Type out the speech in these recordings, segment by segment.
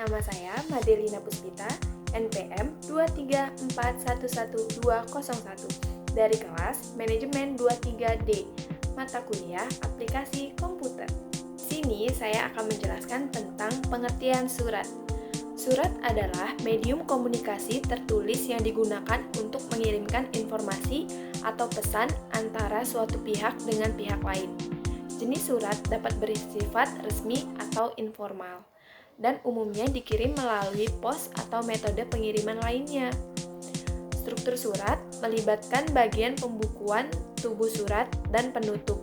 Nama saya Madelina Puspita, NPM 234111201 dari kelas Manajemen 23D, mata kuliah Aplikasi Komputer. Di sini saya akan menjelaskan tentang pengertian surat. Surat adalah medium komunikasi tertulis yang digunakan untuk mengirimkan informasi atau pesan antara suatu pihak dengan pihak lain. Jenis surat dapat bersifat resmi atau informal, dan umumnya dikirim melalui pos atau metode pengiriman lainnya. Struktur surat melibatkan bagian pembukuan, tubuh surat, dan penutup.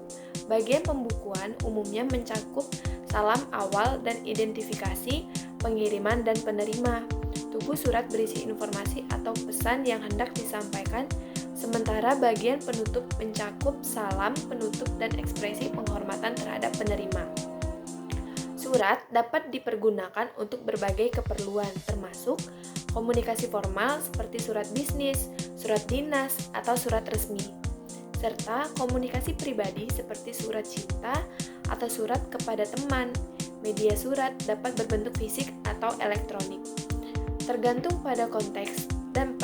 Bagian pembukuan umumnya mencakup salam awal dan identifikasi pengiriman dan penerima. Tubuh surat berisi informasi atau pesan yang hendak disampaikan, sementara bagian penutup mencakup salam, penutup, dan ekspresi penghormatan terhadap penerima. Surat dapat dipergunakan untuk berbagai keperluan, termasuk komunikasi formal seperti surat bisnis, surat dinas, atau surat resmi, serta komunikasi pribadi seperti surat cinta atau surat kepada teman. Media surat dapat berbentuk fisik atau elektronik, tergantung pada konteks dan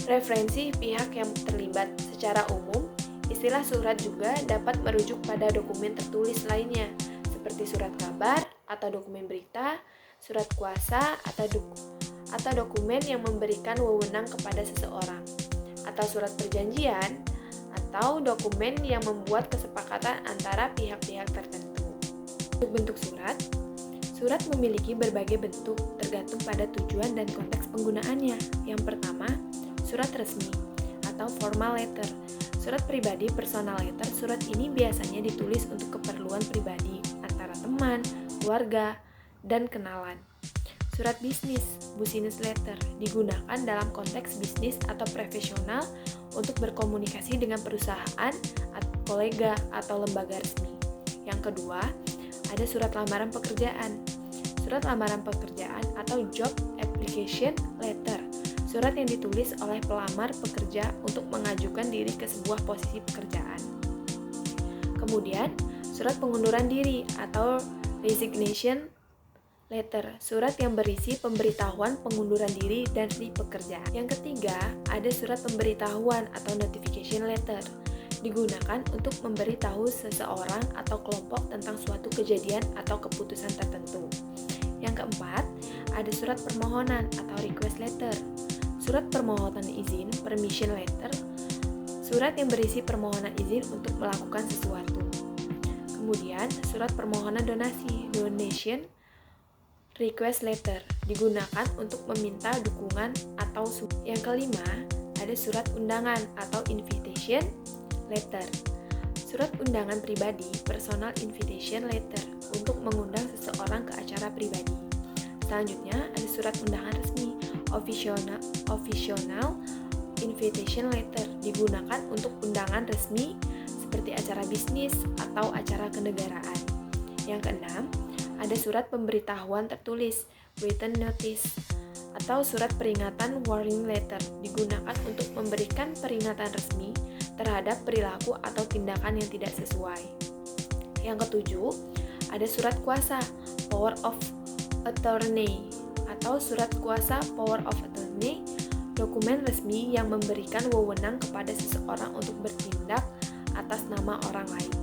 preferensi pihak yang terlibat. Secara umum, istilah surat juga dapat merujuk pada dokumen tertulis lainnya, seperti surat kabar atau dokumen berita, surat kuasa atau dokumen yang memberikan wewenang kepada seseorang, atau surat perjanjian atau dokumen yang membuat kesepakatan antara pihak-pihak tertentu. Untuk bentuk surat, surat memiliki berbagai bentuk tergantung pada tujuan dan konteks penggunaannya. Yang pertama, surat resmi atau formal letter. Surat pribadi personal letter, surat ini biasanya ditulis untuk keperluan pribadi antara teman, keluarga, dan kenalan. Surat bisnis, business letter, digunakan dalam konteks bisnis atau profesional untuk berkomunikasi dengan perusahaan, kolega, atau lembaga resmi. Yang kedua, ada surat lamaran pekerjaan. Surat lamaran pekerjaan atau job application letter, surat yang ditulis oleh pelamar pekerja untuk mengajukan diri ke sebuah posisi pekerjaan. Kemudian, surat pengunduran diri atau resignation letter, surat yang berisi pemberitahuan pengunduran diri dari pekerjaan. Yang ketiga, ada surat pemberitahuan atau notification letter, digunakan untuk memberitahu seseorang atau kelompok tentang suatu kejadian atau keputusan tertentu. Yang keempat, ada surat permohonan atau request letter. Surat permohonan izin, permission letter, surat yang berisi permohonan izin untuk melakukan sesuatu. Kemudian, surat permohonan donasi, donation request letter, digunakan untuk meminta dukungan atau Yang kelima, ada surat undangan atau invitation letter. Surat undangan pribadi, personal invitation letter, untuk mengundang seseorang ke acara pribadi. Selanjutnya, ada surat undangan resmi, official invitation letter, digunakan untuk undangan resmi seperti acara bisnis atau acara kenegaraan. Yang keenam, ada surat pemberitahuan tertulis, written notice, atau surat peringatan warning letter, digunakan untuk memberikan peringatan resmi terhadap perilaku atau tindakan yang tidak sesuai. Yang ketujuh, ada surat kuasa, power of attorney, atau surat kuasa power of attorney, dokumen resmi yang memberikan wewenang kepada seseorang untuk bertindak atas nama orang lain.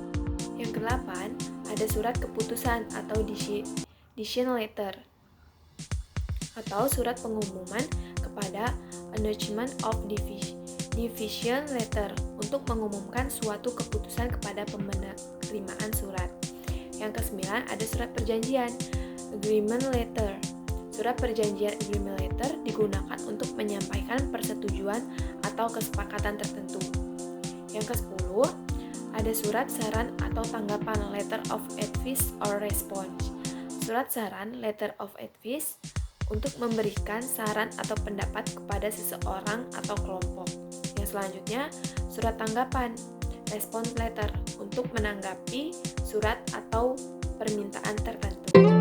Yang kedelapan, ada surat keputusan atau decision letter, atau surat pengumuman kepada announcement of division letter, untuk mengumumkan suatu keputusan kepada penerimaan surat. Yang kesembilan, ada surat perjanjian, agreement letter. Surat perjanjian agreement letter digunakan untuk menyampaikan persetujuan atau kesepakatan tertentu. Yang ke-10, ada surat saran atau tanggapan, letter of advice or response. Surat saran, letter of advice, untuk memberikan saran atau pendapat kepada seseorang atau kelompok. Yang selanjutnya, surat tanggapan, response letter, untuk menanggapi surat atau permintaan tertentu.